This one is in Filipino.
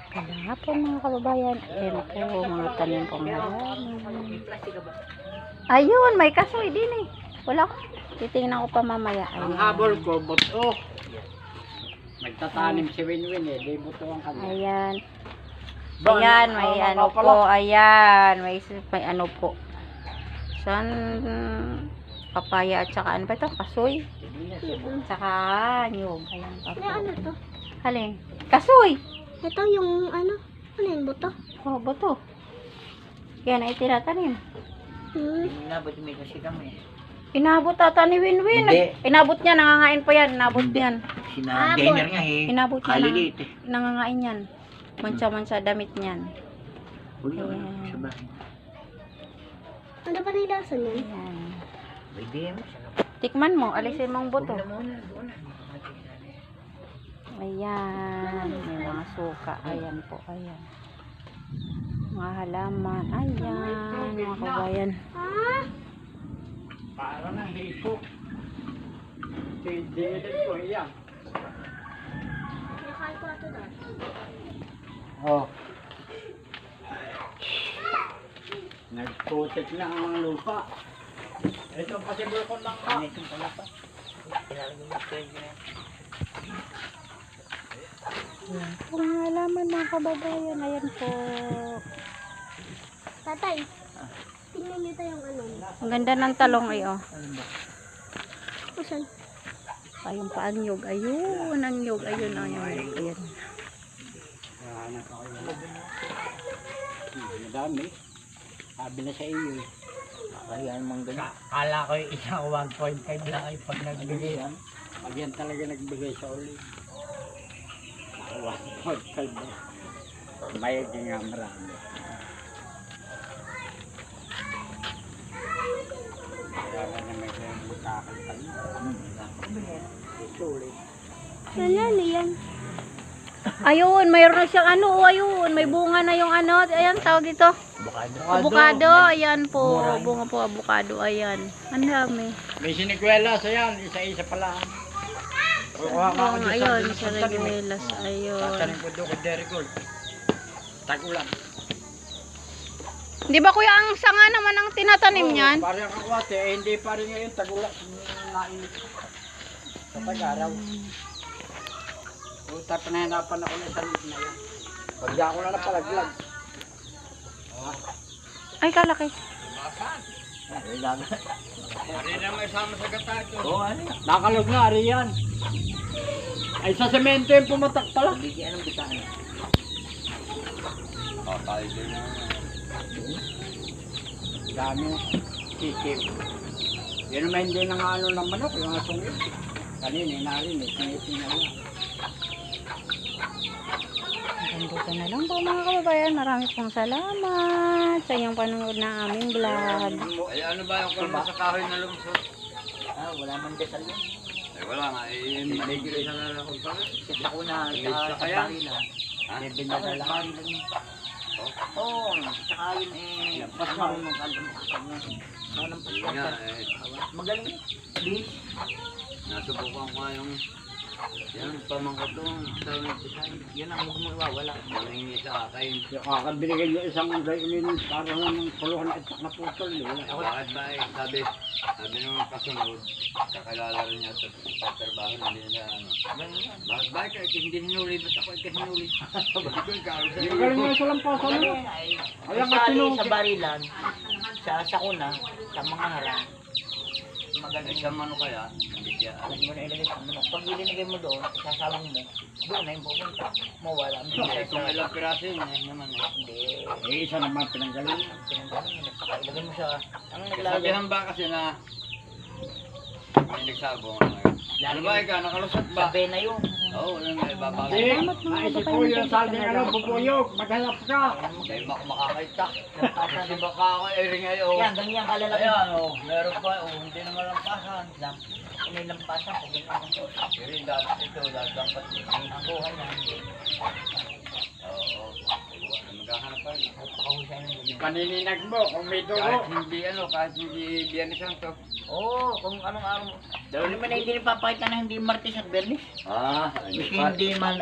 Kaya po mga kababayan, ayan po mga tanim pong halaman. Ayun, may kasoy din eh. Wala ko. Titingnan ko pa mamaya. Ang Ayan. habol ko, buto. Nagtatanim si Winwin eh, di buto ang kanya. Ayan. Ba, Ayan, may ano po. Ayan, may ano po. San papaya at saka ano ba ito? Kasoy. Saka nyug. Ayan pa po. Ano to? Halin? Kasoy! Ito yung ano? Ano yung buto? Oh, buto. Yan ay tinatanim. Inabot mo kasi kami. Inabot ata ni Winwin. Hindi. Inabot niya, nangangain pa yan. Inabot niyan. Sina-gainer nga eh. Inabot niya. Kalilit eh. Nangangain yan. Mansa-mansa damit niyan. Uy, Ayan. sa bahay. Ano ba nilasan yan? Ayan. Pwede mo. Tikman mo, alisin mong buto. Muna. Ayan. May mga suka. Ayan po, ayan. Mga halaman. Ayan, mga kabayan. Ah? Para na hipo. Hindi ko iyan. Nakal ko ito dati. Oh. Nagputik na ang mga lupa. Ito possible ko lang ka. Ito pala pa. Ayan po mga halaman mga kababayan. Ayan po. Tatay, tingnan niyo tayo yung ano. Ang ganda ng talong ay oh. Kusan? Ayun pa ang nyug. Ayun ang nyug. Ayun ang nyug. Ayan. Madami. Sabi na sa iyo. Kaya mong ganyan. Kala ko yung isang 1.5 lang ay pag nagbigay yan. Pag yan talaga nagbigay sa uli. 1.5 na. Mayagin nga marami. Kaya ka na may kakal ito ulit. Ano yan? Ayun, mayroon na siyang ano. Ayun, may bunga na yung ano. Ayan, tawag dito. Avocado. Ayan po. Bunga po avocado. Ayan. Ang dami. May sinigwela sa yan. Isa-isa pala. Kukuha ka ako dyan Ayun, sa sa Reguelas. Ayun. tatanim ko doon kay Derek Gold. Tagulan. Di ba kuya ang sanga naman ang tinatanim niyan? Parang kakwate, eh, hindi pa rin ngayon tagulan. Nainit. Sa tag-araw. So, panahinapan ako na sa lit na yan. Pag di ako na napalaglag. Ay, kalaki. Ari na may sama sa gata ito. Oo, ano? Nakalog na, ari yan. Ay, sa semento yung pumatak pala. Hindi anong bitaan. Papay din na. Dami. Sisim. Yan naman hindi na nga ano ng manok, yung asong yun. Kanina, narinig, sinisin na lang. Hanggang na lang po mga kababayan. Marami pong salamat sa inyong panonood ng aming vlog. Ay, ano ba yung kalma sa kahoy na lumusot? Wala man desal yun. Ay, wala nga. Eh, maligil isang na akong pala. Kita ko na, Liit na kaya? Ha? Bibinda na lang. Oo, tsaka yun eh. Mas marunong ka alam mo ka niya. Manang Hindi nga, eh. magaling. Please. Nasubukan ko nga yung yan, pamangkat doon. Sabi ng design. Yan ang huwag mo iwawala. Nangingi sa akin. Kakabinigay yung isang rainin para ng puluhan at na putol. Bakit ba eh? Sabi nung kasunod, kakilala rin niya sa trabaho, hindi niya ano. Bakit ba? Hindi hinuli, ba't ako hinuli? Bakit ko ikaw? Magaling nga silang pasan. Ayan nga Sali sa barilan, sa sakuna, sa mga harang. Magaling sa mano kaya, hindi siya. Alam mo na ilagay sa manok. Pag ilinagay mo doon, isasawang mo, doon na yung pupunta. Mawala ang Eh, bisa kung sa... ilang piraso yun, eh, naman eh. Hindi. Eh, isa naman pinanggaling. Pinanggalan mo, nagpakailagay mo sa... Ang naglalagay. Sabihan ba kasi na may nagsabong ano ngayon? Ano ba ikaw, nakalusot ba? Sabi na yun. Oo, yun nga, ibabalik. Eh, naisip ko yung sabi ng bubuyog, maghanap ka. Dahil makakaita. Kasi baka ako rin ngayon. Yan, ganyan kalalaki. Ayan, oh, meron pa, oh, hindi naman lampasan. May lampasan, sabi na ako. Pero yung dapat ito, dapat Ang buhay na, hindi. Oo, maghahanap pa rin. Pakahusay ng ganyan. Panininag mo kung may dugo. Kahit hindi Biyernes Santo. Oo, kung anong araw mo. Dahil naman na hindi nipapakita na hindi Martes at Bernis. Ah, Hindi man